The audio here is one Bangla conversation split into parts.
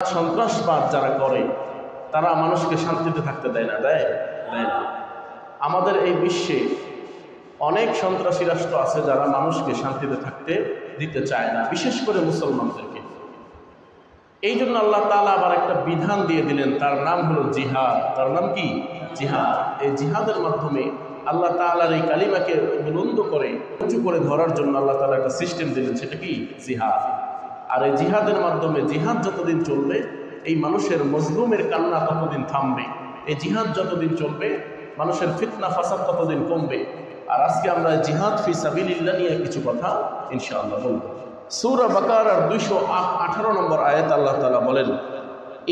সন্ত্রাসবাদ যারা করে তারা মানুষকে শান্তিতে থাকতে দেয় না, দেয় না। আমাদের এই বিশ্বে অনেক সন্ত্রাসী রাষ্ট্র আছে যারা মানুষকে শান্তিতে থাকতে দিতে চায় না, বিশেষ করে মুসলমানদেরকে। এই জন্য আল্লাহ তাআলা আবার একটা বিধান দিয়ে দিলেন, তার নাম হলো জিহাদ। তার নাম কি? জিহাদ। এই জিহাদের মাধ্যমে আল্লাহ তাআলার এই কালিমাকে বুলন্দ করে উঁচু করে ধরার জন্য আল্লাহ তাআলা একটা সিস্টেম দিলেন, সেটা কি? জিহাদ। আর এই জিহাদের মাধ্যমে, জিহাদ যতদিন চলবে এই মানুষের মজলুমের কান্না ততদিন থামবে। এই জিহাদ যতদিন চলবে মানুষের ফিতনা ফাসাদ ততদিন কমবে। আর আজকে আমরা জিহাদ ফি সাবিলিল্লাহ নিয়ে কিছু কথা ইনশাআল্লাহ বলব। সূরা বাকারার 218 নম্বর আয়াত আল্লাহ তাআলা বলেন,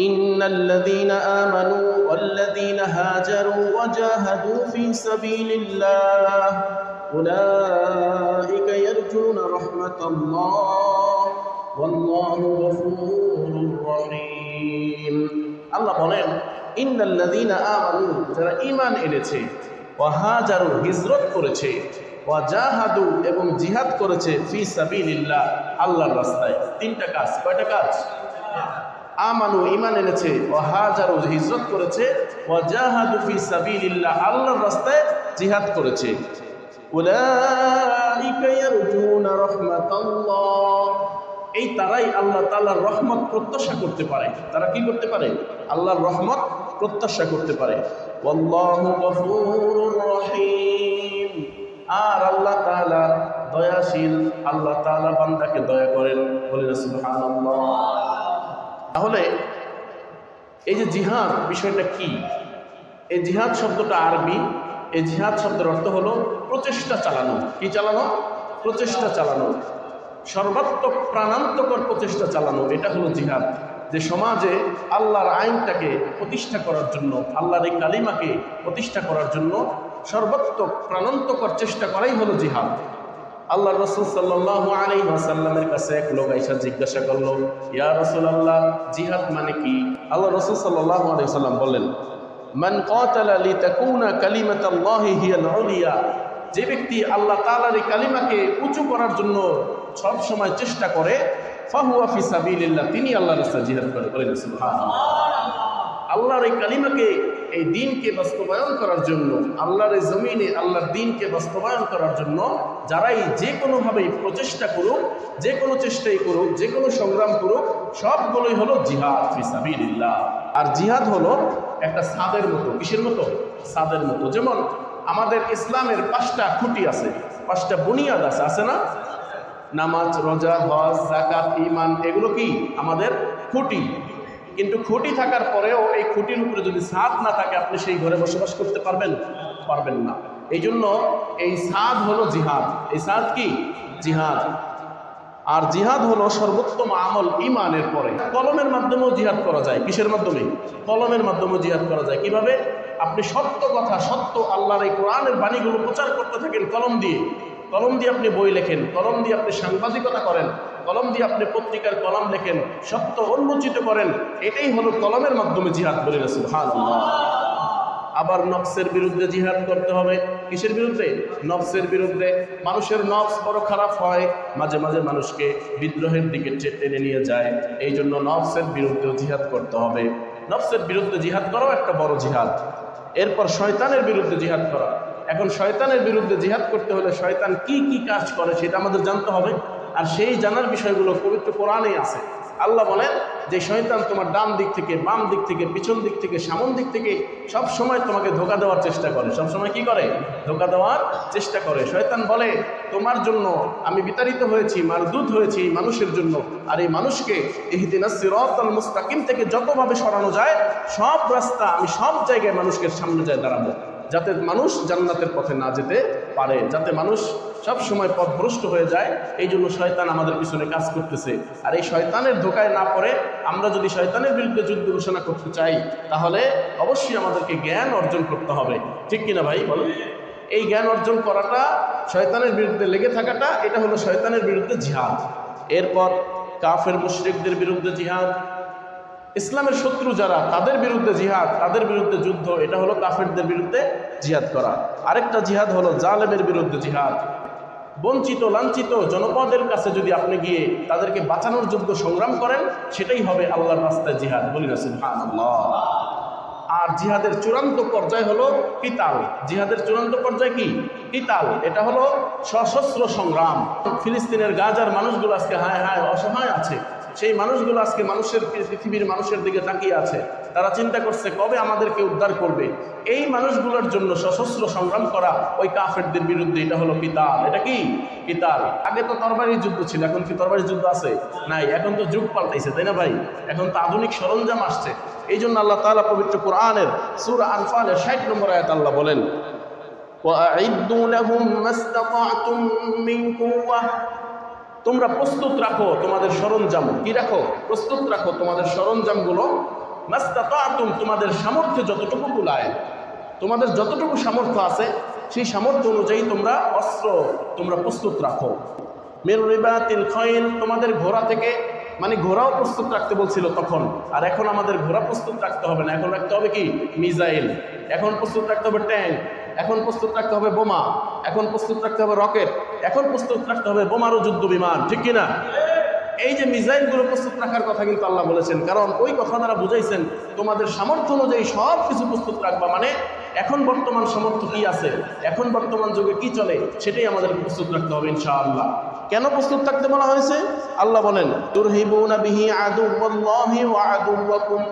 ইন্নাল্লাযীনা আমানু ওয়াল্লাযীনা হাজারু ওয়াজাহাদু ফি সাবিলিল্লাহ উলাইকা ইয়ারজুনা রাহমাতাল্লাহ ওয়াল্লাহু গফুরুর রহিম। আল্লাহ বলেন, ইন্নাল্লাযীনা আমানু, যারা ঈমান এনেছে, ওয়া হাজারু, হিজরত করেছে, ওয়া জাহাদু, এবং জিহাদ করেছে, ফি সাবিলিল্লাহ, আল্লাহর রাস্তায়। তিনটা কাজ। কয়টা কাজ? আমানু, ঈমান এনেছে, ওয়া হাজারু, হিজরত করেছে, ওয়া জাহাদু ফি সাবিলিল্লাহ, আল্লাহর রাস্তায় জিহাদ করেছে। উলাইকা ইয়ারজুনা রাহমাতাল্লাহ, এই তারাই আল্লাহ তাআলার রহমত প্রত্যাশা করতে পারে। তারা কি করতে পারে? আল্লাহর রহমত প্রত্যাশা করতে পারে। আল্লাহু গফুরুর রহিম, আর আল্লাহ তাআলা দয়াশীল, আল্লাহ তাআলা বান্দাকে দয়া করেন। বলেন সুবহানাল্লাহ। তাহলে এই যে জিহাদ বিষয়টা কি? এই জিহাদ শব্দটা আরবি। এই জিহাদ শব্দের অর্থ হলো প্রচেষ্টা চালানো। কি চালানো? প্রচেষ্টা চালানো, সর্বাত্মক প্রাণান্তকর প্রচেষ্টা চালানো। এটা হলো জিহাদ। যে সমাজে আল্লাহর আইনটাকে প্রতিষ্ঠা করার জন্য, আল্লাহর এই কালিমাকে প্রতিষ্ঠা করার জন্য সর্বাত্মক প্রাণান্তকর চেষ্টা করাই হলো জিহাদ। আল্লাহ রাসূল সাল্লাল্লাহু আলাইহি ওয়াসাল্লামের কাছে এক লোক আইসা জিজ্ঞাসা করলো, ইয়া রাসূলুল্লাহ, জিহাদ মানে কি? আল্লাহ রাসূল সাল্লাল্লাহু আলাইহি ওয়াসাল্লাম বললেন, মান কাতালা লিতাকুনা কালিমাতুল্লাহি হিয়াল উলিয়া, যে ব্যক্তি আল্লাহ তাআলার এই কালিমাকে উঁচু করার জন্য সব সময় চেষ্টা করে, ফাহুয়া ফি সাবিলিল্লাহ, তিনি আল্লাহর রাস্তায় জিহাদ করে। বলেন সুবহানাল্লাহ। আল্লাহর এই কালিমাকে, এই দ্বীনকে বাস্তবায়ন করার জন্য, আল্লাহর এই জমিনে আল্লাহর দ্বীনকে বাস্তবায়ন করার জন্য যারাই যে কোনোভাবেই প্রচেষ্টা করুক, যে কোনো চেষ্টাই করুক, যে কোনো সংগ্রাম করুক, সবগুলোই হলো জিহাদ ফি সাবিলিল্লাহ। আর জিহাদ হলো একটা ছাদের মতো। কিসের মতো? ছাদের মতো। যেমন আমাদের ইসলামের 5টা খুঁটি আছে, 5টা বুনিয়াদ আছে, আছে না? নামাজ, রোজা, হজ, যাকাত, ঈমান, এগুলো কি আমাদের খুঁটি। কিন্তু খুঁটি থাকার পরেও এই খুঁটির উপরে যদি ছাদ না থাকে, আপনি সেই ঘরে বসবাস করতে পারবেন? পারবেন না। এই জন্য এই ছাদ হলো জিহাদ। এই ছাদ কি? জিহাদ। আর জিহাদ হলো সর্বোত্তম আমল ঈমানের পরে। কলমের মাধ্যমেও জিহাদ করা যায়। কিসের মাধ্যমে? কলমের মাধ্যমেও জিহাদ করা যায়। কিভাবে? আপনি সত্য কথা, সত্য আল্লাহর এই কোরআনের বাণীগুলো প্রচার করতে থাকেন কলম দিয়ে। কলম দিয়ে আপনি বই লেখেন, কলম দিয়ে আপনি সাংবাদিকতা করেন, কলম দিয়ে আপনি পত্রিকার কলম লেখেন, সত্য উন্মোচিত করেন। এটাই হলো কলমের মাধ্যমে জিহাদ। বলেন সুবহানাল্লাহ। আবার নফসের বিরুদ্ধে জিহাদ করতে হবে। কিসের বিরুদ্ধে? নফসের বিরুদ্ধে। মানুষের নফস বড় খারাপ হয়, মাঝে মাঝে মানুষকে বিদ্রোহের দিকে টেনে নিয়ে যায়। এই জন্য নফসের বিরুদ্ধেও জিহাদ করতে হবে। নফসের বিরুদ্ধে জিহাদ করাও একটা বড় জিহাদ। এরপর শয়তানের বিরুদ্ধে জিহাদ করা। এখন শয়তানের বিরুদ্ধে জিহাদ করতে হলে শয়তান কি কি কাজ করে সেটা আমাদের জানতে হবে। আর সেই জানার বিষয়গুলো পবিত্র কোরআনেই আছে। আল্লাহ বলেন যে শয়তান তোমার ডান দিক থেকে, বাম দিক থেকে, পিছন দিক থেকে, সামন দিক থেকে সব সময় তোমাকে ধোঁকা দেওয়ার চেষ্টা করে। সব সময় কি করে? ধোঁকা দেওয়ার চেষ্টা করে। শয়তান বলে, তোমার জন্য আমি বিতাড়িত হয়েছি, মারদুদ হয়েছি এই মানুষের জন্য। আর এই মানুষকে ইহদিনাস সিরাতাল মুস্তাকিম থেকে যতভাবে সরানো যায়, সব রাস্তা, আমি সব জায়গায় মানুষকে সামনে যায় দাঁড়াবো, যাতে মানুষ জান্নাতের পথে না যেতে পারে, যাতে মানুষ সব সময় পথভ্রষ্ট হয়ে যায়। এই জন্য শয়তান আমাদের পিছনে কাজ করতেছে। আর এই শয়তানের ধোকায় না পড়ে আমরা যদি শয়তানের বিরুদ্ধে যুদ্ধ ঘোষণা করতে চাই, তাহলে অবশ্যই আমাদেরকে জ্ঞান অর্জন করতে হবে। ঠিক কিনা ভাই বলেন? এই জ্ঞান অর্জন করাটা, শয়তানের বিরুদ্ধে লেগে থাকাটা, এটা হলো শয়তানের বিরুদ্ধে জিহাদ। এরপর কাফের মুশরিকদের বিরুদ্ধে জিহাদ। ইসলামের শত্রু যারা, তাদের বিরুদ্ধে জিহাদ, তাদের বিরুদ্ধে যুদ্ধ, এটা হলো কাফেরদের বিরুদ্ধে জিহাদ করা। আরেকটা জিহাদ হলো জালেমের বিরুদ্ধে জিহাদ। বঞ্চিত লাঞ্ছিত জনপদের কাছে যদি আপনি গিয়ে তাদেরকে বাঁচানোর যোগ্য সংগ্রাম করেন, সেটাই হবে আল্লাহর রাস্তায় জিহাদ। বলি না সুবহানাল্লাহ। আর জিহাদের চূড়ান্ত পর্যায় হলো কিতাল। জিহাদের চূড়ান্ত পর্যায় কি? কিতাল। এটা হলো সশস্ত্র সংগ্রাম। ফিলিস্তিনের গাজার মানুষগুলো আজকে হায় হায় অসহায় আছে। সেই মানুষগুলো আজকে পৃথিবীর মানুষের দিকে তাকিয়ে আছে। তারা চিন্তা করছে কবে আমাদেরকে উদ্ধার করবে। এই মানুষগুলোর জন্য সশস্ত্র সংগ্রাম করা ওই কাফেরদের বিরুদ্ধে, এটা হলো কিতাল। এটা কি? কিতাল। আগে তো তরবারির যুদ্ধ ছিল, এখন কি তরবারির যুদ্ধ আছে? নাই। এখন তো যুগ পাল্টাইছে, তাই না ভাই? এখন তো আধুনিক সরঞ্জাম আসছে। এই জন্য আল্লাহ তাআলা পবিত্র কোরআনের সূরা আনফালের 60 নম্বর আয়াত আল্লাহ বলেন, ওয়া'আইদ্দু লাহুম মাসতাতা'তুম মিন কুওয়া, তোমরা প্রস্তুত রাখো তোমাদের সরঞ্জাম। কি রাখো? প্রস্তুত রাখো তোমাদের সরঞ্জামগুলো। মাসতাতা'তুম, তোমাদের সামর্থ্য যতটুকু কুলায়, তোমাদের যতটুকু সামর্থ্য আছে সেই সামর্থ্য অনুযায়ী তোমরা অস্ত্র তোমরা প্রস্তুত রাখো। মিন রিবাতিল খাইল, তোমাদের ঘোড়া থেকে, মানে ঘোড়াও প্রস্তুত রাখতে বলছিল তখন, আর এখন আমাদের ঘোড়া প্রস্তুত রাখতে হবে না। এখন রাখতে হবে কি? মিসাইল। এখন প্রস্তুত রাখতে হবে ট্যাঙ্ক। এখন প্রস্তুত রাখতে হবে বোমা। এখন প্রস্তুত রাখতে হবে রকেট। এখন প্রস্তুত রাখতে হবে বোমারু যুদ্ধ বিমান। ঠিক কিনা? এই যে মিসাইলগুলো প্রস্তুত রাখার কথা কিন্তু আল্লাহ বলেছেন, কারণ ওই কথা দ্বারা বুঝাইছেন তোমাদের সামর্থ্য অনুযায়ী সব কিছু প্রস্তুত রাখবা। মানে এখন বর্তমান সামর্থ্য কি আছে, এখন বর্তমান যুগে কি চলে, সেটাই আমাদের প্রস্তুত রাখতে হবে ইনশাআল্লাহ। কেন প্রস্তুত থাকতে বলা হয়েছে? আল্লাহ বলেন, তুরহিবুনা বিহি আদুওয়াল্লাহি ওয়া আদুওয়াকুম,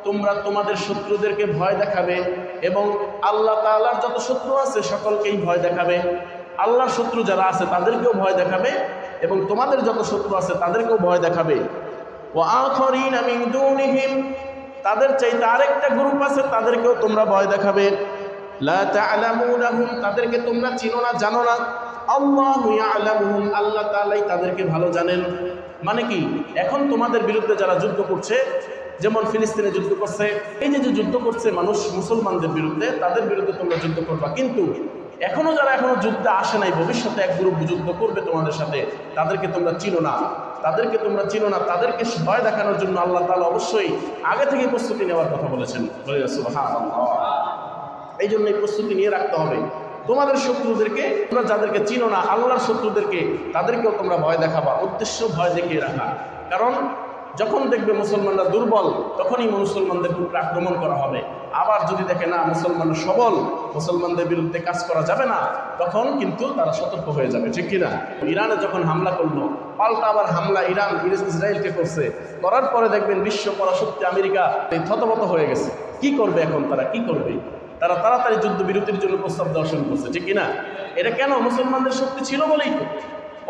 তোমরা তোমাদের শত্রুদেরকে ভয় দেখাবে এবং আল্লাহ তাআলার যত শত্রু আছে সকলকেই ভয় দেখাবে। আল্লাহর শত্রু যারা আছে তাদেরকেও ভয় দেখাবে এবং তোমাদের যত শত্রু আছে তাদেরকেও ভয় দেখাবে। ওয়া আখারিনা মিন দুনিহিম, তাদের চাইতে আরেকটা গ্রুপ আছে তাদেরকেও তোমরা ভয় দেখাবে। লা তা'লামুনাহুম, তাদেরকে তোমরা চিনো না, জানো না। আল্লাহু ইয়া'লামুহুম, আল্লাহ তাআলাই তাদেরকে ভালো জানেন। মানে কি? এখন তোমাদের বিরুদ্ধে যারা যুদ্ধ করছে, যেমন ফিলিস্তিনে যুদ্ধ করছে, এই যে যুদ্ধ করছে মানুষ মুসলমানদের বিরুদ্ধে, তাদের বিরুদ্ধে তোমরা যুদ্ধ করবা। কিন্তু এখনো যারা এখনো যুদ্ধে আসে নাই, ভবিষ্যতে এক গ্রুপ যুদ্ধ করবে তোমাদের সাথে, তাদেরকে তোমরা চিনো না, তাদেরকে তোমরা চিনো না। তাদেরকে ভয় দেখানোর জন্য আল্লাহ তাআলা অবশ্যই আগে থেকে প্রস্তুতি নেওয়ার কথা বলেছেন। সুবহানাল্লাহ। এই জন্য এই প্রস্তুতি নিয়ে রাখতে হবে। তোমাদের শত্রুদেরকে, তোমরা যাদেরকে চিনো না, আল্লাহর শত্রুদেরকে, তাদেরকেও তোমরা ভয় দেখাবা। উদ্দেশ্য ভয় দেখিয়ে রাখা। কারণ যখন দেখবে মুসলমানরা দুর্বল, তখনই মুসলমানদের উপর আক্রমণ করা হবে। আবার যদি দেখে না মুসলমান সবল, মুসলমানদের বিরুদ্ধে কাজ করা যাবে না, তখন কিন্তু তারা সতর্ক হয়ে যাবে। ঠিক কিনা? ইরানে যখন হামলা করলো, পাল্টা আবার হামলা ইরান ইসরায়েলকে করছে, করার পরে দেখবেন বিশ্ব পরাশক্তি আমেরিকা থতমত হয়ে গেছে। কি করবে এখন তারা? কি করবে? তারা তাড়াতাড়ি যুদ্ধ বিরতির জন্য প্রস্তাব দেওয়া শুরু করছে। ঠিক কিনা? এটা কেন? মুসলমানদের শক্তি ছিল বলেই তো।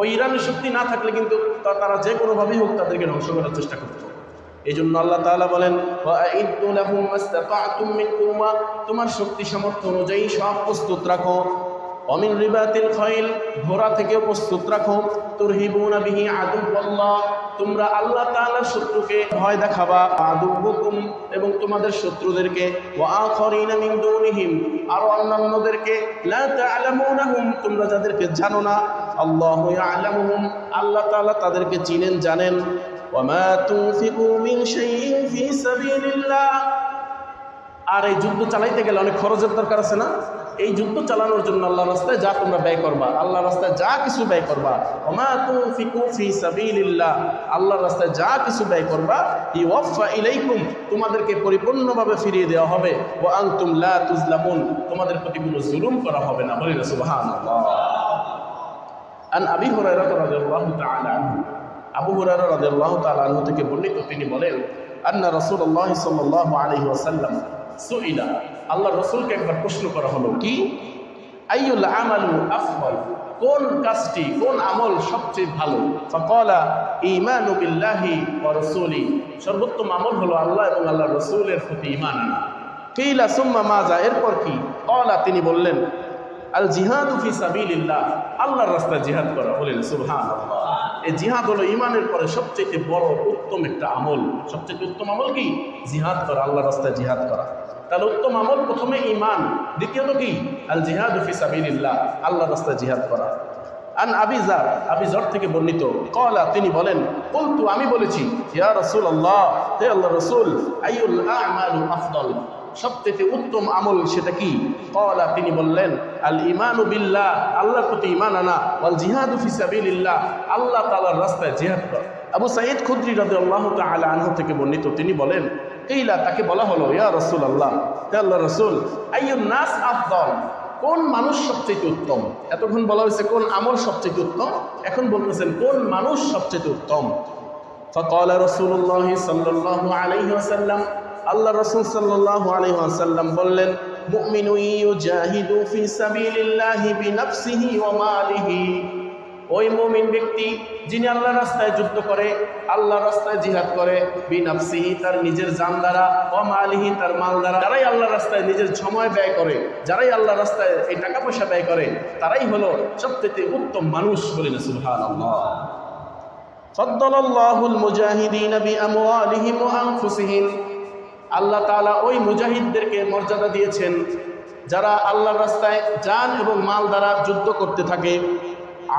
ওই ইরানের শক্তি না থাকলে কিন্তু তারা যে কোনোভাবেই হোক তাদেরকে ধ্বংস করার চেষ্টা করত। এই জন্য আল্লাহ তাআলা বলেন, ওয়া'আইদ্দু লাহুম মাসতাতা'তুম মিন কুওয়া, তোমার শক্তি সামর্থ্য অনুযায়ী সব প্রস্তুত রাখো। ওয়া মিন রিবাতিল খাইল, ঘোড়া থেকেও প্রস্তুত রাখো। তুরহিবুনা বিহি আদুওয়াল্লাহ, তোমরা আল্লাহ তাআলার শত্রুকে ভয় দেখাবা। আদুওয়াকুম, এবং তোমাদের শত্রুদেরকে। ওয়া আখারিনা মিন দুনিহিম, আর অন্যান্যদেরকে। লা তা'লামুনাহুম, তোমরা যাদেরকে জানো না। আল্লাহু ইয়া'লামুহুম, আল্লাহ তাআলা তাদেরকে চিনেন, জানেন। ওয়া মা তুনফিকু মিন শাইইন ফি সাবিলিল্লাহ, আর এই যুদ্ধ চালাইতে গেলে অনেক খরচের দরকার আছে না? এই যুদ্ধ চালানোর জন্য আল্লাহর রাস্তায় যা তোমরা ব্যয় করবা, আল্লাহর রাস্তায় যা কিছু ব্যয় করবা, ওয়া মা তুনফিকু ফি সাবিলিল্লাহ, আল্লাহর রাস্তায় যা কিছু ব্যয় করবা, ইউওয়াফা ইলাইকুম, তোমাদেরকে পরিপূর্ণভাবে ফিরিয়ে দেওয়া হবে। ওয়া আনতুম লা তুজলামুন, তোমাদের প্রতি কোনো জুলুম করা হবে না। বলি সুবহানাল্লাহ। আন আবি হুরায়রা রাদিয়াল্লাহু তাআলা আনহু, আবু হুরায়রা রাদিয়াল্লাহু তাআলা আনহু থেকে বর্ণিত, তিনি বলেন, আন্না রাসূলুল্লাহ সাল্লাল্লাহু আলাইহি ওয়াসাল্লাম সুইলা, আল্লাহর রাসূলকে একবার প্রশ্ন করা হলো, কি? আইয়ুল আমালু আফদল, কোন কাজটি, কোন আমল সবচেয়ে ভালো? ফাকালা ঈমানু বিল্লাহি ওয়া রাসূলি, সর্বোত্তম আমল হলো আল্লাহ এবং আল্লাহর রাসূলের প্রতি ঈমান আনা। কিলা সুম্মা মাযা, এরপর কি? ক্বালা, তিনি বললেন, আল জিহাদু ফি সাবিলিল্লাহ, আল্লাহর রাস্তায় জিহাদ করা। বলেন সুবহানাল্লাহ। এই জিহাদ হলো ঈমানের পরে সবচেয়ে বড় উত্তম একটা আমল। সবচেয়ে উত্তম আমল কি? জিহাদ করা, আল্লাহর রাস্তায় জিহাদ করা। তাহলে উত্তম আমল প্রথমে ঈমান, দ্বিতীয়ত কি? আল জিহাদু ফি সাবিলিল্লাহ, আল্লাহর রাস্তায় জিহাদ করা। আন আবি যর থেকে বর্ণিত, ক্বালা, তিনি বলেন, কুলতু, আমি বলেছি, ইয়া রাসূলুল্লাহ, হে আল্লাহর রাসূল, আইয়ুল আমালু আফদল, সবচেয়ে উত্তম আমল সেটা কি? ক্বালা, তিনি বললেন, আল ঈমানু বিল্লাহ, আল্লাহর প্রতি ঈমান আনা, ওয়াল জিহাদু ফি সাবিলিল্লাহ, আল্লাহ তাআলার রাস্তায় জিহাদ করা। আবু সাঈদ খুদরি রাদিয়াল্লাহু তাআলা আনহু থেকে বর্ণিত, তিনি বলেন, কিলা, তাকে বলা হলো, ইয়া রাসূলুল্লাহ, হে আল্লাহর রাসূল, আইয়ুন নাস আফদল, কোন মানুষ সবচেয়ে উত্তম? এতক্ষণ বলা হয়েছে কোন আমল সবচেয়ে উত্তম, এখন বলতেছেন কোন মানুষ সবচেয়ে উত্তম। ফাকালা রাসূলুল্লাহ সাল্লাল্লাহু আলাইহি ওয়াসাল্লাম, আল্লাহ রাসূল সাল্লাল্লাহু আলাইহি ওয়াসাল্লাম বললেন, মুমিনু ইউজাহিদু ফি সাবিলিল্লাহি বিনাফসিহি ওয়া মালিহি, ওই মুমিন ব্যক্তি যিনি আল্লাহর রাস্তায় যুদ্ধ করে, আল্লাহর রাস্তায় জিহাদ করে, বিনাফসিহি, তার নিজের জান দ্বারা, ওয়া মালিহি, তার মাল দ্বারা। যারাই আল্লাহর রাস্তায় নিজের সময় ব্যয় করে, যারাই আল্লাহর রাস্তায় এই টাকা পয়সা ব্যয় করে, তারাই হলো সবচেয়ে উত্তম মানুষ। বলেন সুবহানাল্লাহ। ফাদ্দালাল্লাহুল মুজাহিদিনা বিআমওয়ালিহিম ওয়া আনফুসিহিম, আল্লাহ তাআলা ওই মুজাহিদদেরকে মর্যাদা দিয়েছেন যারা আল্লাহর রাস্তায় জান এবং মাল দ্বারা যুদ্ধ করতে থাকে।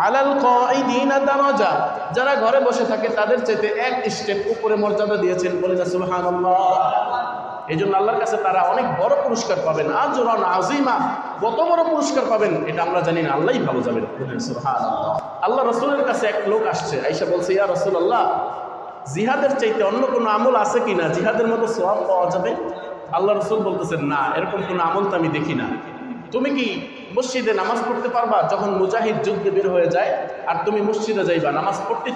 আলাল কাঈদিনা দারাজা, যারা ঘরে বসে থাকে তাদের চাইতে এক স্টেপ উপরে মর্যাদা দিয়েছেন। বলেন সুবহানাল্লাহ। এই জন্য আল্লাহর কাছে তারা অনেক বড় পুরস্কার পাবেন, আজরান আযীমা, কত বড় পুরস্কার পাবেন এটা আমরা জানি না, আল্লাহই ভালো যাবেন। বলেন সুবহানাল্লাহ। আল্লাহ রাসূলের কাছে এক লোক আসছে, আয়েশা বলছে, ইয়া রাসূলুল্লাহ, জিহাদের চাইতে অন্য কোনো আমল আছে কিনা, জিহাদের মতো সওয়াব পাওয়া যাবে? আল্লাহ রাসূল বলতেছেন, না, এরকম কোনো আমল তো আমি দেখি না। তুমি কি মসজিদে নামাজ পড়তে পারবা? যখন মুজাহিদ যুদ্ধে বের হয়ে যায় আর তুমি মসজিদে যাইবা, নামাজ পড়তেই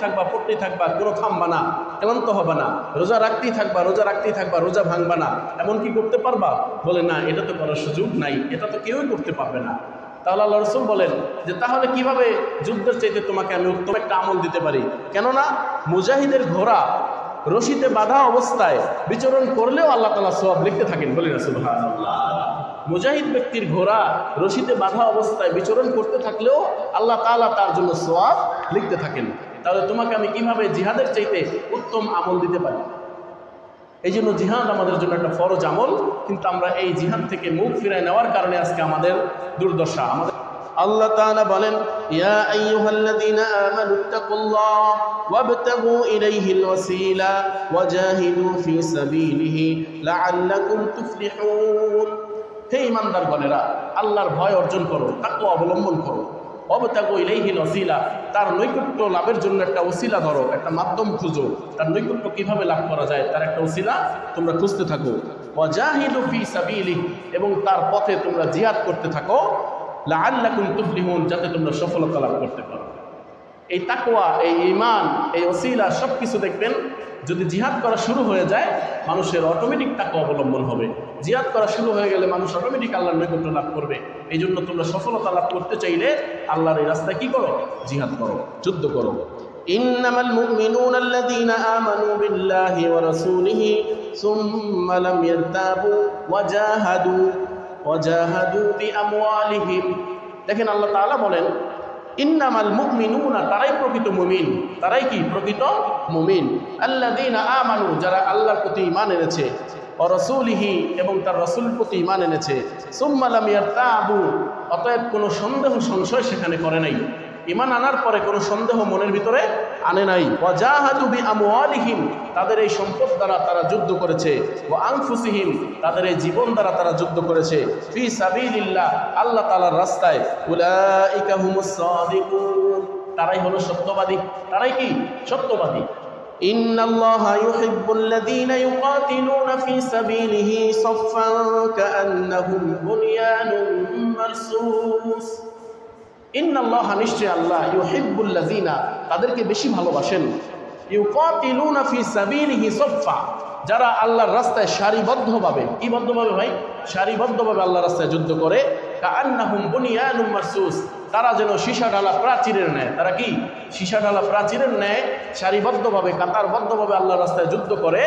থাকবা, কোনো থামবা না, ক্লান্ত হবে না, রোজা রাখতেই থাকবা, রোজা ভাঙবা না, এমন কি করতে পারবা? বলে, না, এটা তো করার সুযোগ নাই, এটা তো কেউই করতে পারবে না। তাহলে আল্লাহ রাসূল বলেন যে তাহলে কিভাবে যুদ্ধের চাইতে তোমাকে আমি উত্তম একটা আমল দিতে পারি? কেননা মুজাহিদের ঘোড়া রশিতে বাঁধা অবস্থায় বিচরণ করলেও আল্লাহ তাআলা সওয়াব লিখতে থাকেন। বলি না সুবহানাল্লাহ। মুজাহিদ ব্যক্তির ঘোড়া রশিতে বাঁধা অবস্থায় বিচরণ করতে থাকলেও আল্লাহ তাআলা তার জন্য সওয়াব লিখতে থাকেন। তাহলে তোমাকে আমি কিভাবে জিহাদের চাইতে উত্তম আমল দিতে পারি? এই জন্য জিহাদ আমাদের জন্য একটা ফরজ আমল, কিন্তু আমরা এই জিহাদ থেকে মুখ ফিরায় নেওয়ার কারণে আজকে আমাদের দুর্দশা। আল্লাহ তাআলা বলেন, ইয়া আইয়ুহাল্লাযীনা আমানুত্তাকুল্লাহ ওয়াবতাগু ইলাইহিল ওয়াসিলা ওয়াজাহিদু ফি সাবিলিহি লাআল্লাকুম তুফলিহুন। হে ঈমানদারগণেরা, আল্লাহর ভয় অর্জন করো, তাকওয়া অবলম্বন করো। ওয়াবতাগু ইলাইহিল ওয়াসিলা, তার নৈকট্য লাভের জন্য একটা ওসিলা ধরো, একটা মাধ্যম খুঁজো। তার নৈকট্য কিভাবে লাভ করা যায় তার একটা ওসিলা তোমরা খুঁজতে থাকো। ওয়াজাহিদু ফি সাবিলিহি, এবং তার পথে তোমরা জিহাদ করতে থাকো। লাআল্লাকুম তুফলিহুন, যাতে তোমরা সফলতা লাভ করতে পারো। এই তাকওয়া, এই ঈমান, এই ওসিলা সব কিছু দেখবেন যদি জিহাদ করা শুরু হয়ে যায় মানুষের অটোমেটিক তাকওয়া অবলম্বন হবে। জিহাদ করা শুরু হয়ে গেলে মানুষ অটোমেটিক আল্লাহর নৈকট্য লাভ করবে। এই জন্য তোমরা সফলতা লাভ করতে চাইলে আল্লাহর এই রাস্তায় কি করো? জিহাদ করো, যুদ্ধ করো। ইন্নামাল মুমিনুনা আল্লাযীনা আমানু বিল্লাহি ওয়া রাসূলিহি সুম্মা লাম ইয়ারতাবু ওয়াজাহাদু বিআমওয়ালিহিম। দেখেন আল্লাহ তাআলা বলেন, ইন্নামাল মুমিনুনা, তারাই প্রকৃত মুমিন। তারাই কি? প্রকৃত মুমিন। আল্লাযীনা আমানু, যারা আল্লাহর প্রতি ঈমান এনেছে, ওয়া রাসূলিহি, এবং তার রাসূলের প্রতি ঈমান এনেছে। সুম্মা লাম ইয়ারতাবু, অতএব কোনো সন্দেহ সংশয় সেখানে করে নাই। ঈমান আনার পরে কোনো সন্দেহ মনের ভিতরে আনে নাই। ওয়াজাহাদু বিআমওয়ালিহিম, তাদের এই সম্পদ দ্বারা তারা যুদ্ধ করেছে। ওয়া আনফুসিহিম, তাদের এই জীবন দ্বারা তারা যুদ্ধ করেছে। ফি সাবিলিল্লাহ, আল্লাহ তাআলার রাস্তায়। উলাইকা হুমুস সাদিকুন, তারাই হলো সত্যবাদী। তারাই কি? সত্যবাদী। ইন্নাল্লাহা ইউহিব্বুল্লাযীনা ইউকাতিলুনা ফি সাবিলিহি সাফফান কাআন্নাহুম বুনয়ানুম মারসুস। ইন্নাল্লাহা, নিশ্চয় আল্লাহ, ইউহিব্বুল্লাযীনা, তাদেরকে বেশি ভালোবাসেন। ইউকাতিলুনা ফি সাবিলিহি সাফফা, যারা আল্লাহর রাস্তায় সারিবদ্ধভাবে, কি বদ্ধভাবে ভাই? সারিবদ্ধভাবে আল্লাহর রাস্তায় যুদ্ধ করে। কাআন্নাহুম বুনয়ানুম মারসুস, তারা যেন সীসা ঢালা প্রাচীরের ন্যায়। তারা কি? সীসা ঢালা প্রাচীরের ন্যায় সারিবদ্ধভাবে, কাতারবদ্ধভাবে আল্লাহর রাস্তায় যুদ্ধ করে।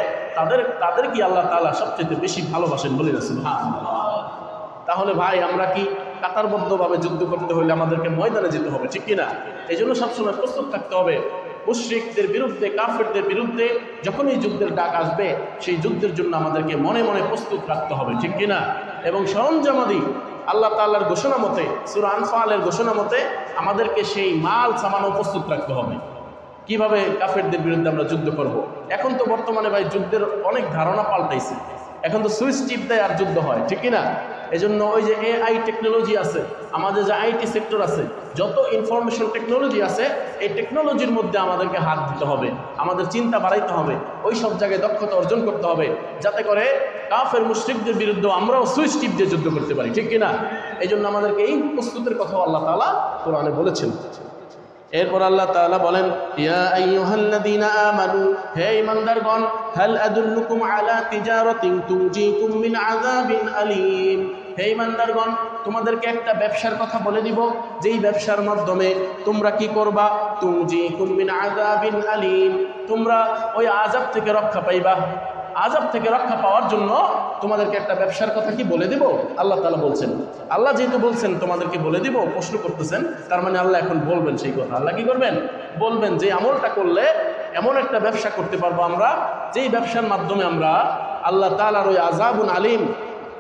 তাদের কি আল্লাহ তাআলা সবচেয়ে বেশি ভালোবাসেন। বলি না সুবহানাল্লাহ। তাহলে ভাই আমরা কি কাতারবদ্ধভাবে যুদ্ধ করতে হলে আমাদেরকে ময়দানে যেতে হবে, ঠিক কিনা? এই জন্য সবসময় প্রস্তুত থাকতে হবে। মুশরিকদের বিরুদ্ধে, কাফেরদের বিরুদ্ধে যখনই যুদ্ধের ডাক আসবে সেই যুদ্ধের জন্য আমাদেরকে মনে মনে প্রস্তুত রাখতে হবে, ঠিক কিনা? এবং সরঞ্জামাদি আল্লাহ তাআলার ঘোষণা মতে, সূরা আনফালের ঘোষণা মতে আমাদেরকে সেই মাল সামানও প্রস্তুত রাখতে হবে। কিভাবে কাফেরদের বিরুদ্ধে আমরা যুদ্ধ করব। এখন তো বর্তমানে ভাই যুদ্ধের অনেক ধারণা পাল্টাইছে। এখন তো সুইচ টিপ দেয় আর যুদ্ধ হয়, ঠিক কিনা? এই জন্য ওই যে AI টেকনোলজি আছে, আমাদের যে IT সেক্টর আছে, যত ইনফরমেশন টেকনোলজি আছে, এই টেকনোলজির মধ্যে আমাদেরকে হাত দিতে হবে, আমাদের চিন্তা বাড়াইতে হবে, ওই সব জায়গায় দক্ষতা অর্জন করতে হবে, যাতে করে কাফের মুশরিকদের বিরুদ্ধে আমরাও সুইচ টিপ দিয়ে যুদ্ধ করতে পারি, ঠিক কিনা? এই জন্য আমাদেরকে এই প্রস্তুতির কথা আল্লাহ তাআলা কোরআনে বলেছেন। এরপর আল্লাহ তাআলা বলেন, ইয়া আইয়ুহাল্লাযীনা আমানু, হে ঈমানদারগণ, হাল আদুল্লুকুম আলা তিজারাতিন তুনজিকুম মিন আযাবিন আলীম, হে ঈমানদারগণ, তোমাদেরকে একটা ব্যবসার কথা বলে দিব, যেই ব্যবসার মাধ্যমে তোমরা কি করবা, তুনজিকুম মিন আযাবিন আলীম, তোমরা ওই আযাব থেকে রক্ষা পাইবা। আযাব থেকে রক্ষা পাওয়ার জন্য তোমাদেরকে একটা ব্যবসার কথা কি বলে দিব, আল্লাহ তাআলা বলছেন। আল্লাহ যেহেতু বলছেন তোমাদেরকে বলে দিব, প্রশ্ন করতেছেন, তার মানে আল্লাহ এখন বলবেন সেই কথা। আল্লাহ কি করবেন? বলবেন যে আমলটা করলে এমন একটা ব্যবসা করতে পারবো আমরা, যেই ব্যবসার মাধ্যমে আমরা আল্লাহ তাআলার ওই আযাবুন আলীম,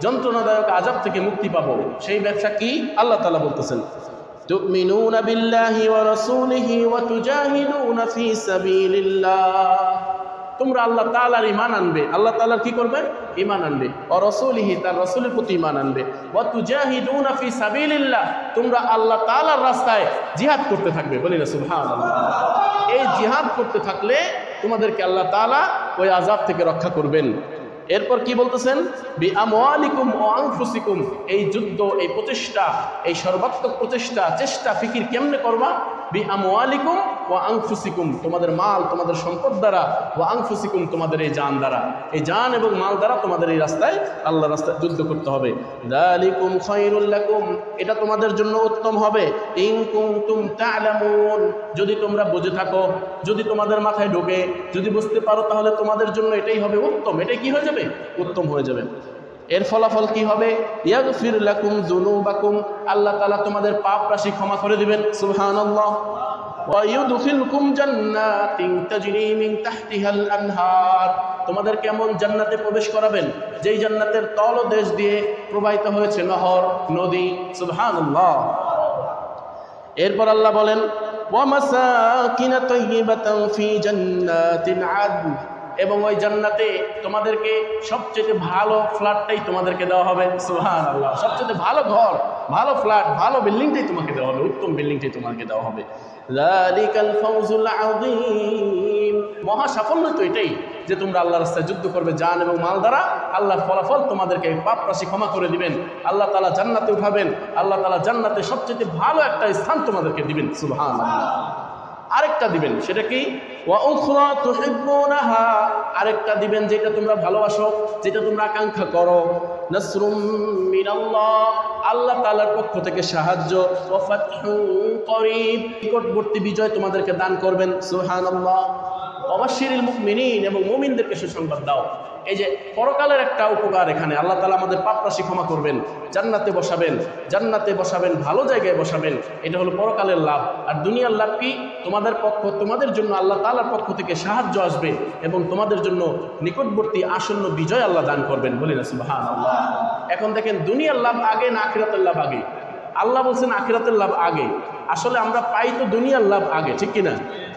যন্ত্রণাদায়ক আযাব থেকে মুক্তি পাবো। সেই ব্যবসা কি? আল্লাহ তাআলা বলতেছেন, তুমিনুনা বিল্লাহি ওয়া রাসূলিহি ওয়া তুজাহিদুনা ফি সাবিলিল্লাহ, তোমরা আল্লাহ তাআলার ঈমান আনবে, আল্লাহ তাআলার কি করবে? ঈমান আনবে, ওয়া রাসূলিহি, তার রাসূলের প্রতি ঈমান আনবে, ওয়া তুজাহিদুনা ফি সাবিলিল্লাহ, তোমরা আল্লাহ তাআলার রাস্তায় জিহাদ করতে থাকবে। বলি না সুবহানাল্লাহ। এই জিহাদ করতে থাকলে তোমাদেরকে আল্লাহ তাআলা ওই আযাব থেকে রক্ষা করবেন। এরপর কি বলতেছেন? বি আমওয়ালিকুম ওয়া আনফুসিকুম, এই যুদ্ধ, এই প্রচেষ্টা, এই সর্বাত্মক প্রচেষ্টা, চেষ্টা ফিকির কেমনে করবা? বি আমওয়ালিকুম ওয়া আনফুসিকুম, তোমাদের মাল, তোমাদের সম্পদ দ্বারা, ওয়া আনফুসিকুম, তোমাদের এই জান দ্বারা, এই জান এবং মাল দ্বারা তোমাদের এই রাস্তায়, আল্লাহর রাস্তায় যুদ্ধ করতে হবে। যালিকুম খায়রুল লাকুম, এটা তোমাদের জন্য উত্তম হবে। ইন কুনতুম তা'লামুন, যদি তোমরা বুঝে থাকো, যদি তোমাদের মাথায় ঢোকে, যদি বুঝতে পারো, তাহলে তোমাদের জন্য এটাই হবে উত্তম। এটাই কি হয়ে যাবে? উত্তম হয়ে যাবে। এর ফলাফল কি হবে? ইয়াগফির লাকুম যুনুবাকুম, আল্লাহ তাআলা তোমাদের পাপ রাশি ক্ষমা করে দিবেন। সুবহানাল্লাহ। ওয়া ইউদখিলকুম জান্নাতিন তাজরি মিন তাহতিহাল আনহার, তোমাদের কেমন জান্নাতে প্রবেশ করাবেন, যেই জান্নাতের তলদেশ দিয়ে প্রবাহিত হয়েছে নহর, নদী। সুবহানাল্লাহ। এরপর আল্লাহ বলেন, ওয়া মাসাকিন তাইয়্যিবাতান ফি জান্নাতিন আদন, এবং ওই জান্নাতে তোমাদেরকে সবচেয়ে ভালো ফ্ল্যাটটাই তোমাদেরকে দেওয়া হবে। সুবহানাল্লাহ। সবচেয়ে ভালো ঘর, ভালো ফ্ল্যাট, ভালো বিল্ডিংটাই তোমাকে দেওয়া হবে, উত্তম বিল্ডিংটাই তোমাকে দেওয়া হবে। যালিকাল ফাওজুল আযীম, মহা সাফল্য তো এটাই যে তোমরা আল্লাহর রাস্তায় যুদ্ধ করবে জান এবং মাল দ্বারা। আল্লাহর ফলাফল তোমাদেরকে পাপ রাশি ক্ষমা করে দিবেন, আল্লাহ তাআলা জান্নাতে উঠাবেন, আল্লাহ তাআলা জান্নাতে সবচেয়ে ভালো একটা স্থান তোমাদেরকে দিবেন। সুবহানাল্লাহ। আরেকটা দিবেন, সেটা কি? ওয়া উখরা তুহিব্বুনাহা, আরেকটা দিবেন যেটা তোমরা ভালোবাসো, যেটা তোমরা আকাঙ্ক্ষা করো। নাসরুম মিনাল্লাহ, আল্লাহ তাআলার পক্ষ থেকে সাহায্য। ওয়া ফাতহুন করিব, নিকটবর্তী বিজয় তোমাদেরকে দান করবেন। সুবহানাল্লাহ। ওয়াবাশশিরিল মুমিনিন, এবং মুমিনদেরকে সুসংবাদ দাও। এই যে পরকালের একটা উপকার এখানে, আল্লাহ তাআলা আমাদের পাপ রাশি ক্ষমা করবেন, জান্নাতে বসাবেন, জান্নাতে বসাবেন, ভালো জায়গায় বসাবেন। এটা হলো পরকালের লাভ। আর দুনিয়ার লাভ কি? তোমাদের জন্য আল্লাহ তাআলার পক্ষ থেকে সাহায্য আসবে এবং তোমাদের জন্য নিকটবর্তী আসন্ন বিজয় আল্লাহ দান করবেন। বলি না সুবহানাল্লাহ। এখন দেখেন, দুনিয়ার লাভ আগে না আখিরাতের লাভ আগে? আল্লাহ বলছেন আখিরাতের লাভ আগে। আসলে আমরা পাই তো দুনিয়ার লাভ আগে, ঠিক কিনা?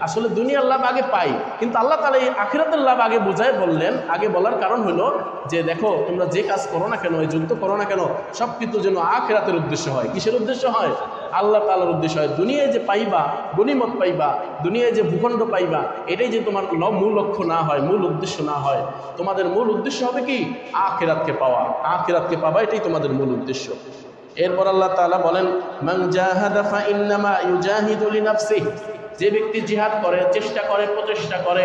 আসলে দুনিয়ার লাভ আগে পাই, কিন্তু আল্লাহ তাআলা এই আখিরাতের লাভ আগে বোঝায় বললেন। আগে বলার কারণ হলো যে দেখো, তোমরা যে কাজ করো না কেন, এই যুদ্ধ করো না কেন, সব কিছু যেন আখিরাতের উদ্দেশ্য হয়। কিসের উদ্দেশ্য হয়? আল্লাহ তাআলার উদ্দেশ্য হয়। দুনিয়ায় যে পাইবা, গনিমত পাইবা, দুনিয়ায় যে ভূখণ্ড পাইবা, এটাই যে তোমার মূল লক্ষ্য না হয়, মূল উদ্দেশ্য না হয়। তোমাদের মূল উদ্দেশ্য হবে কি? আখিরাতকে পাওয়া, আখিরাতকে পাওয়া, এটাই তোমাদের মূল উদ্দেশ্য। এরপর আল্লাহ তাআলা বলেন, মান জাহাদা ফাইন্নামা ইউজাহিদু লিনাফসিহি, যে ব্যক্তি জিহাদ করে, চেষ্টা করে, প্রচেষ্টা করে,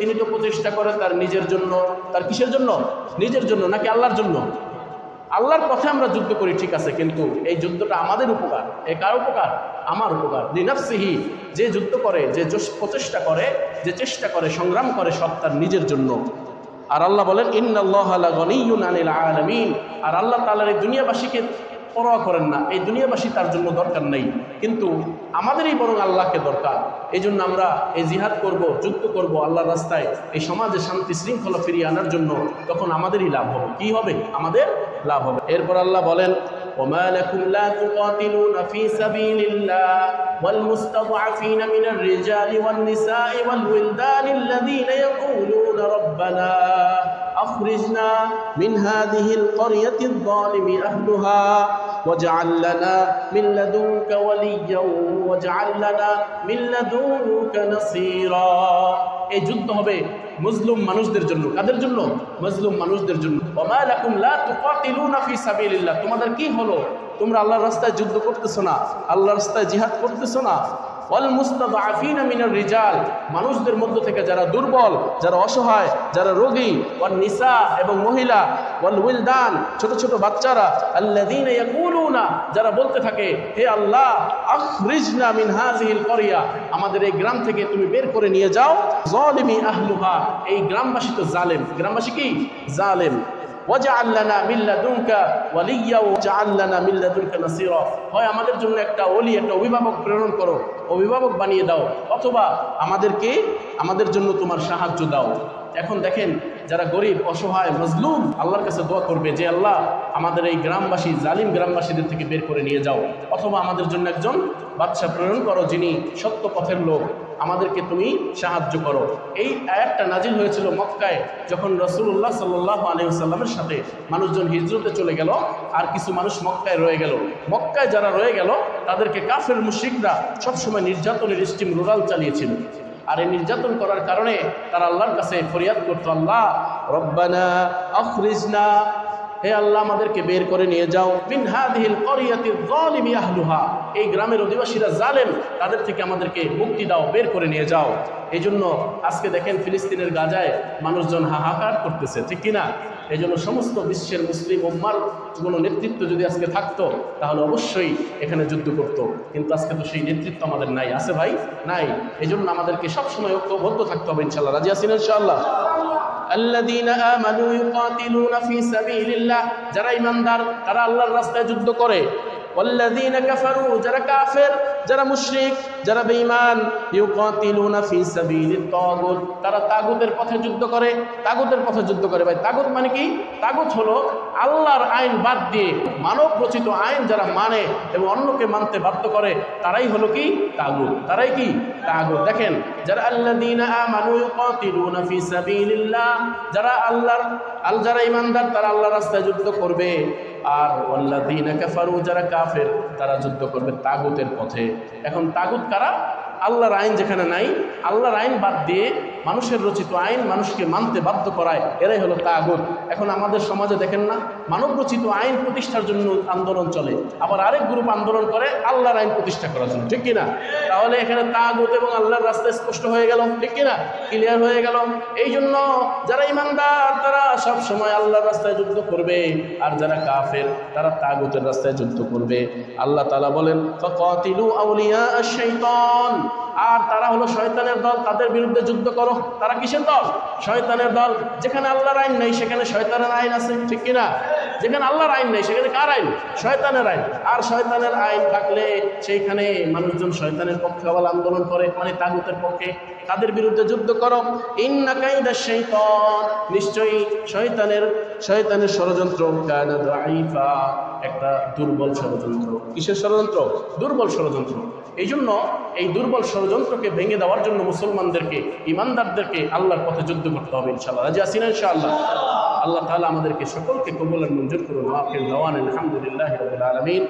তিনি তো প্রচেষ্টা করে তার নিজের জন্য। তার কিসের জন্য? নিজের জন্য, নাকি আল্লাহর জন্য? আল্লাহর পথে আমরা যুদ্ধ করি, ঠিক আছে, কিন্তু এই যুদ্ধটা আমাদের উপকার। এ কার উপকার? আমার উপকার। লিনাফসিহি, যে যুদ্ধ করে, যে প্রচেষ্টা করে, যে চেষ্টা করে, সংগ্রাম করে, সব তার নিজের জন্য। আর আল্লাহ বলেন, ইন্নাল্লাহা লাগানিয়্যুন আনিল আলামিন, আর আল্লাহ তাআলা এই দুনিয়াবাসীকে পরোয়া করেন না, এই দুনিয়াবাসী তার জন্য দরকার নেই, কিন্তু আমাদেরই বরং আল্লাহকে দরকার। এই জন্য আমরা এই জিহাদ করব, যুদ্ধ করব আল্লাহর রাস্তায়, এই সমাজে শান্তি শৃঙ্খলা ফিরিয়ে আনার জন্য। তখন আমাদেরই লাভ হবে। কি হবে? আমাদের লাভ হবে। এরপর আল্লাহ বলেন, ওমা লাকুম লা তুকাতিলুনা ফি সাবিলিল্লাহ ওয়াল মুস্তাদআফিনা মিনার রিজালি ওয়ান নিসাই ওয়াল ওয়িলদানিল্লাযীনা ইয়াকুলুনা রাব্বানা আখরিজনা মিন হাযিহিল ক্বরিয়াতিয যালিমি আহলুহা ওয়াজআল লানা মিন লাদুনকা ওয়ালিয়্যাও ওয়াজআল লানা মিন লাদুনকা নাসীরা। এই যুদ্ধ হবে মুসলিম মানুষদের জন্য। কাদের জন্য? মুসলিম মানুষদের জন্য। ওয়া মা লাকুম লা তুকাতিলুনা ফি সাবিলিল্লাহ, তোমাদের কি হলো? তোমরা আল্লাহর রাস্তায় যুদ্ধ করতেছো না, আল্লাহর রাস্তায় জিহাদ করতেছো না। ওয়াল মুস্তাদআফিনা মিনার রিজাল, মানুষদের মধ্য থেকে যারা দুর্বল, যারা অসহায়, যারা রোগী, ওয়ান নিসা এবং মহিলা, ওয়াল উইলদান ছোট ছোট বাচ্চারা, আল্লাযীনা ইয়াকুলুনা যারা বলতে থাকে হে আল্লাহ আখরিজনা মিন হাযিহিল ক্বরিয়া, আমাদের এই গ্রাম থেকে তুমি বের করে নিয়ে যাও, যালিমি আহলুহা, এই গ্রামবাসী তো জালেম। গ্রামবাসী কি? জালেম। ওয়াজআল লানা মিন লাদুনকা ওয়ালিয়্যা ওয়াজআল লানা মিন লাদুনকা নাসীরা, হয় আমাদের জন্য একটা ওলি, একটা অভিভাবক প্রেরণ করো, অভিভাবক বানিয়ে দাও, অথবা আমাদের জন্য তোমার সাহায্য দাও। এখন দেখেন যারা গরিব, অসহায়, মজলুম আল্লাহর কাছে দোয়া করবে যে আল্লাহ আমাদের এই গ্রামবাসী, জালিম গ্রামবাসীদের থেকে বের করে নিয়ে যাও, অথবা আমাদের জন্য একজন বাদশা প্রেরণ করো যিনি সত্য পথের লোক, আমাদেরকে তুমি সাহায্য করো। এই আয়াতটা নাজিল হয়েছিল মক্কায়, যখন রাসূলুল্লাহ সাল্লাল্লাহু আলাইহি ওয়াসাল্লামের সাথে মানুষজন হিজরতে চলে গেল, আর কিছু মানুষ মক্কায় রয়ে গেল। মক্কায় যারা রয়ে গেল তাদেরকে কাফের মুশরিকরা সবসময় নির্যাতনের স্টিম রুরাল চালিয়েছিল। আর এই নির্যাতন করার কারণে তারা আল্লাহর কাছে ফরিয়াদ করতো, আল্লাহ রব্বানা আখরিজনা, হে আল্লাহ আমাদেরকে বের করে নিয়ে যাও, মিন হাযিহিল ক্বরিয়াতিয যালিমি আহলুহা, এই গ্রামের অধিবাসীরা জালেম, তাদের থেকে আমাদেরকে মুক্তি দাও, বের করে নিয়ে যাও। এই জন্য আজকে দেখেন ফিলিস্তিনের গাজায় মানুষজন হাহাকার করতেছে, ঠিক কিনা? এই জন্য সমস্ত বিশ্বের মুসলিম উম্মার কোনো নেতৃত্ব যদি আজকে থাকতো তাহলে অবশ্যই এখানে যুদ্ধ করত, কিন্তু আজকে তো সেই নেতৃত্ব আমাদের নাই। আছে ভাই? নাই। এই জন্য আমাদেরকে সবসময় ঐক্যবদ্ধ থাকতে হবে ইনশাআল্লাহ। রাজি আছেন ইনশাআল্লাহ? আল্লাযীনা আমানু ইউকাতিলুনা ফি সাবিলিল্লাহ, যারা ঈমানদার তারা আল্লাহর রাস্তায় যুদ্ধ করে। ওয়াল্লাযীনা কাফারু, যারা কাফের, যারা মুশরিক, যারা বেঈমান, ইউকাতিলুনা ফি সাবিলিত তাগুত, তারা তাগুতের পথে যুদ্ধ করে। তাগুতের পথে যুদ্ধ করে ভাই, তাগুত মানে কি? তাগুত হলো আল্লাহর আইন বাদ দিয়ে মানব রচিত আইন যারা মানে এবং অন্যকে মানতে বাধ্য করে, তারাই হলো কি? তাগুত। তারাই কি? তাগুত। দেখেন যারা আল্লাযীনা আমানু ইউকাতিলুনা ফি সাবিলিল্লাহ, যারা ঈমানদার তারা আল্লাহর রাস্তায় যুদ্ধ করবে। আর ওয়াল্লাযীনা কাফারু, যারা কাফের তারা যুদ্ধ করবে তাগুতের পথে। এখন তাগুত কারা? আল্লাহর আইন যেখানে নাই, আল্লাহর আইন বাদ দিয়ে মানুষের রচিত আইন মানুষকে মানতে বাধ্য করায়, এরাই হলো তাগুত। এখন আমাদের সমাজে দেখেন না, মানব রচিত আইন প্রতিষ্ঠার জন্য আন্দোলন চলে, আবার আরেক গ্রুপ আন্দোলন করে আল্লাহর আইন প্রতিষ্ঠা করার জন্য, ঠিক কিনা? তাহলে এখানে তাগুত এবং আল্লাহর রাস্তা স্পষ্ট হয়ে গেল, ঠিক কিনা? ক্লিয়ার হয়ে গেল। এই জন্য যারা ঈমানদার তারা সব সময় আল্লাহর রাস্তায় যুদ্ধ করবে, আর যারা কাফের তারা তাগুতের রাস্তায় যুদ্ধ করবে। আল্লাহ তাআলা বলেন ফাকাতিলু আউলিয়া আশ-শাইতান, আর তারা হলো শয়তানের দল, তাদের বিরুদ্ধে যুদ্ধ করো। তারা কিসের দল? শয়তানের দল। যেখানে আল্লাহর আইন নেই সেখানে শয়তানের আইন আছে, ঠিক কিনা? যেখানে আল্লাহর আইন নেই সেখানে কার আইন? শয়তানের আইন। আর শয়তানের আইন থাকলে সেইখানে মানুষজন শয়তানের পক্ষে আবার আন্দোলন করে, মানে তাগুতের পক্ষে। তাদের বিরুদ্ধে যুদ্ধ করো। ইন্না কাইদা শাইতান, নিশ্চয়ই শয়তানের ষড়যন্ত্র কানা দাঈফা, একটা দুর্বল ষড়যন্ত্র। কিসের ষড়যন্ত্র? দুর্বল ষড়যন্ত্র। এই জন্য এই দুর্বল ষড়যন্ত্রকে ভেঙে দেওয়ার জন্য মুসলমানদেরকে, ঈমানদারদেরকে আল্লাহর পথে যুদ্ধ করতে হবে ইনশাআল্লাহ। রাজি আছেন ইনশাআল্লাহ? আল্লাহ তাআলা আমাদেরকে সকলকে কবুল আর মঞ্জুর করুন। ওয়া আখির দাওয়ানা আলহামদুলিল্লাহি রাব্বিল আলামিন।